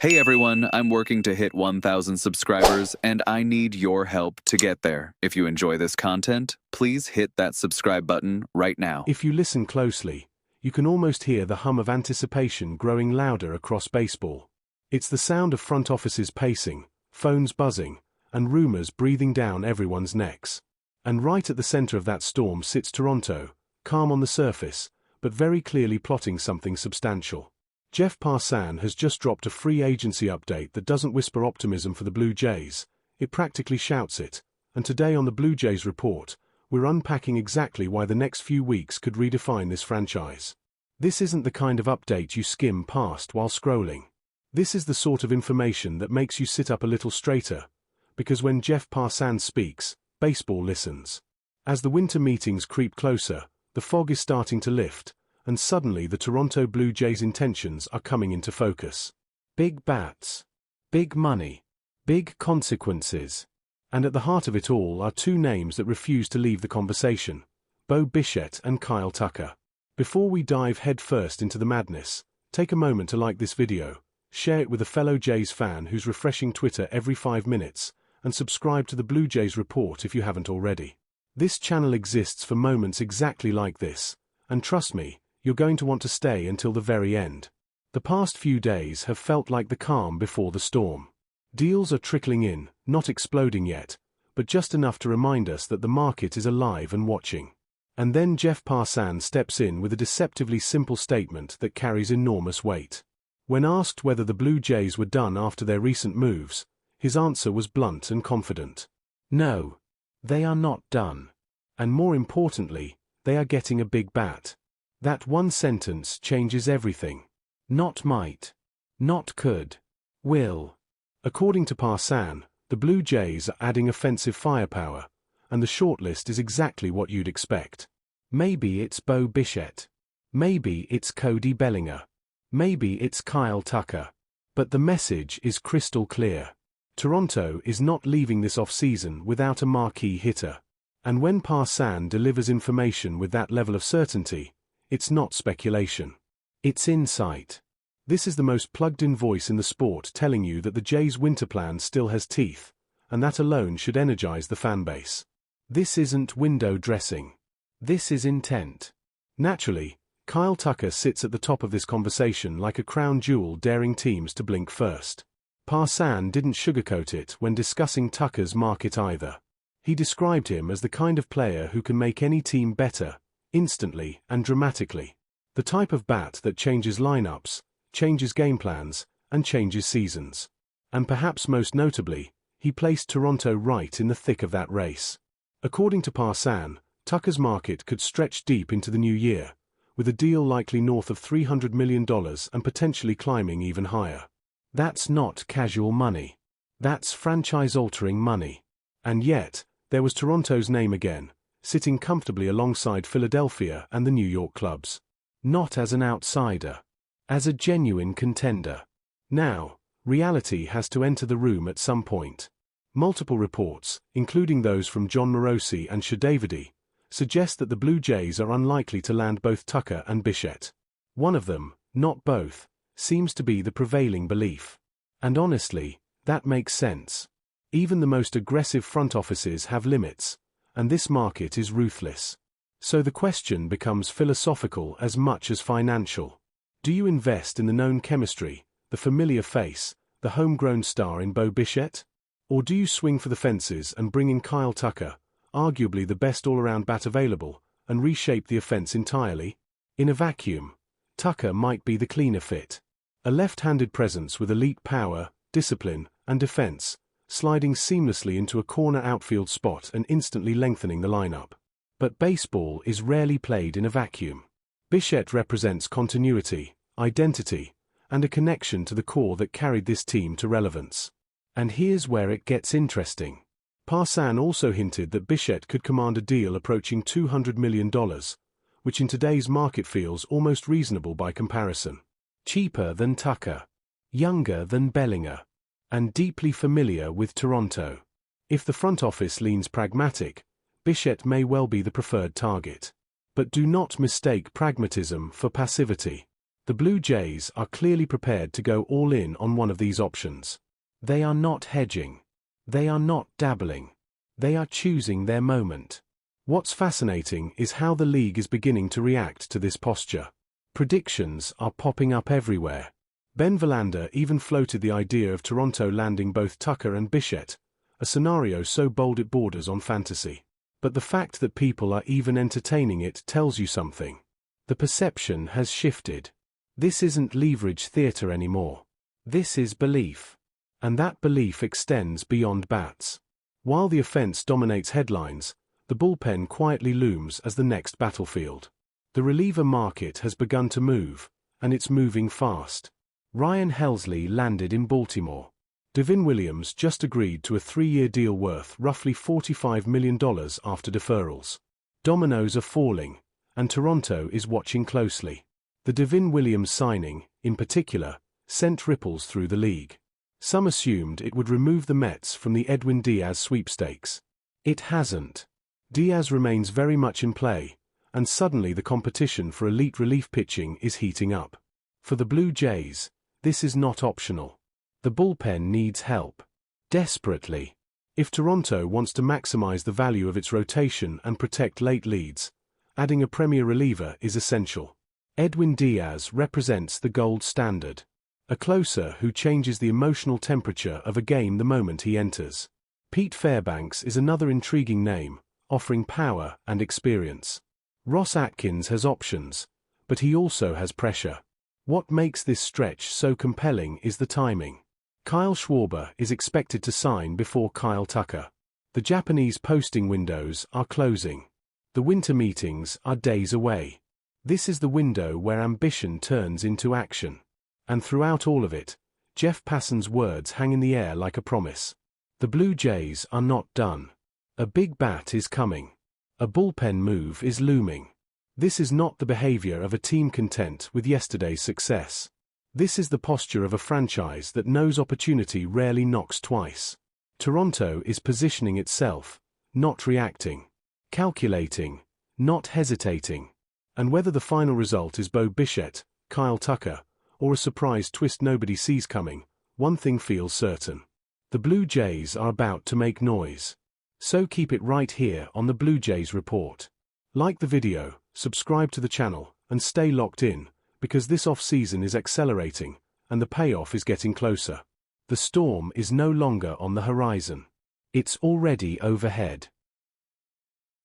Hey everyone, I'm working to hit 1,000 subscribers and I need your help to get there. If you enjoy this content, please hit that subscribe button right now. If you listen closely, you can almost hear the hum of anticipation growing louder across baseball. It's the sound of front offices pacing, phones buzzing, and rumors breathing down everyone's necks. And right at the center of that storm sits Toronto, calm on the surface, but very clearly plotting something substantial. Jeff Passan has just dropped a free agency update that doesn't whisper optimism for the Blue Jays, it practically shouts it, and today on the Blue Jays Report, we're unpacking exactly why the next few weeks could redefine this franchise. This isn't the kind of update you skim past while scrolling. This is the sort of information that makes you sit up a little straighter, because when Jeff Passan speaks, baseball listens. As the winter meetings creep closer, the fog is starting to lift, and suddenly the Toronto Blue Jays' intentions are coming into focus. Big bats, big money, big consequences. And at the heart of it all are two names that refuse to leave the conversation: Bichette and Kyle Tucker. Before we dive headfirst into the madness, take a moment to like this video, share it with a fellow Jays fan who's refreshing Twitter every 5 minutes, and subscribe to the Blue Jays Report if you haven't already. This channel exists for moments exactly like this, and trust me, you're going to want to stay until the very end. The past few days have felt like the calm before the storm. Deals are trickling in, not exploding yet, but just enough to remind us that the market is alive and watching. And then Jeff Passan steps in with a deceptively simple statement that carries enormous weight. When asked whether the Blue Jays were done after their recent moves, his answer was blunt and confident. No, they are not done. And more importantly, they are getting a big bat. That one sentence changes everything. Not might. Not could. Will. According to Passan, the Blue Jays are adding offensive firepower, and the shortlist is exactly what you'd expect. Maybe it's Bichette. Maybe it's Cody Bellinger. Maybe it's Kyle Tucker. But the message is crystal clear. Toronto is not leaving this offseason without a marquee hitter. And when Passan delivers information with that level of certainty, it's not speculation. It's insight. This is the most plugged-in voice in the sport telling you that the Jays' winter plan still has teeth, and that alone should energize the fanbase. This isn't window dressing. This is intent. Naturally, Kyle Tucker sits at the top of this conversation like a crown jewel daring teams to blink first. Passan didn't sugarcoat it when discussing Tucker's market either. He described him as the kind of player who can make any team better, instantly and dramatically. The type of bat that changes lineups, changes game plans, and changes seasons. And perhaps most notably, he placed Toronto right in the thick of that race. According to Passan, Tucker's market could stretch deep into the new year, with a deal likely north of $300 million and potentially climbing even higher. That's not casual money. That's franchise-altering money. And yet, there was Toronto's name again, sitting comfortably alongside Philadelphia and the New York clubs. Not as an outsider. As a genuine contender. Now, reality has to enter the room at some point. Multiple reports, including those from John Morosi and Shadavidi, suggest that the Blue Jays are unlikely to land both Tucker and Bichette. One of them, not both, seems to be the prevailing belief. And honestly, that makes sense. Even the most aggressive front offices have limits, and this market is ruthless. So the question becomes philosophical as much as financial. Do you invest in the known chemistry, the familiar face, the homegrown star in Bichette? Or do you swing for the fences and bring in Kyle Tucker, arguably the best all-around bat available, and reshape the offense entirely? In a vacuum, Tucker might be the cleaner fit. A left-handed presence with elite power, discipline, and defense, sliding seamlessly into a corner outfield spot and instantly lengthening the lineup. But baseball is rarely played in a vacuum. Bichette represents continuity, identity, and a connection to the core that carried this team to relevance. And here's where it gets interesting. Passan also hinted that Bichette could command a deal approaching $200 million, which in today's market feels almost reasonable by comparison. Cheaper than Tucker, younger than Bellinger, and deeply familiar with Toronto. If the front office leans pragmatic, Bichette may well be the preferred target. But do not mistake pragmatism for passivity. The Blue Jays are clearly prepared to go all in on one of these options. They are not hedging. They are not dabbling. They are choosing their moment. What's fascinating is how the league is beginning to react to this posture. Predictions are popping up everywhere. Ben Verlander even floated the idea of Toronto landing both Tucker and Bichette, a scenario so bold it borders on fantasy. But the fact that people are even entertaining it tells you something. The perception has shifted. This isn't leverage theater anymore. This is belief. And that belief extends beyond bats. While the offense dominates headlines, the bullpen quietly looms as the next battlefield. The reliever market has begun to move, and it's moving fast. Ryan Helsley landed in Baltimore. Devin Williams just agreed to a 3-year deal worth roughly $45 million after deferrals. Dominoes are falling, and Toronto is watching closely. The Devin Williams signing, in particular, sent ripples through the league. Some assumed it would remove the Mets from the Edwin Diaz sweepstakes. It hasn't. Diaz remains very much in play, and suddenly the competition for elite relief pitching is heating up. For the Blue Jays, this is not optional. The bullpen needs help. Desperately. If Toronto wants to maximize the value of its rotation and protect late leads, adding a premier reliever is essential. Edwin Diaz represents the gold standard. A closer who changes the emotional temperature of a game the moment he enters. Pete Fairbanks is another intriguing name, offering power and experience. Ross Atkins has options, but he also has pressure. What makes this stretch so compelling is the timing. Kyle Schwarber is expected to sign before Kyle Tucker. The Japanese posting windows are closing. The winter meetings are days away. This is the window where ambition turns into action. And throughout all of it, Jeff Passan's words hang in the air like a promise. The Blue Jays are not done. A big bat is coming. A bullpen move is looming. This is not the behavior of a team content with yesterday's success. This is the posture of a franchise that knows opportunity rarely knocks twice. Toronto is positioning itself, not reacting. Calculating, not hesitating. And whether the final result is Bo Bichette, Kyle Tucker, or a surprise twist nobody sees coming, one thing feels certain. The Blue Jays are about to make noise. So keep it right here on the Blue Jays Report. Like the video, subscribe to the channel, and stay locked in, because this off-season is accelerating, and the payoff is getting closer. The storm is no longer on the horizon. It's already overhead.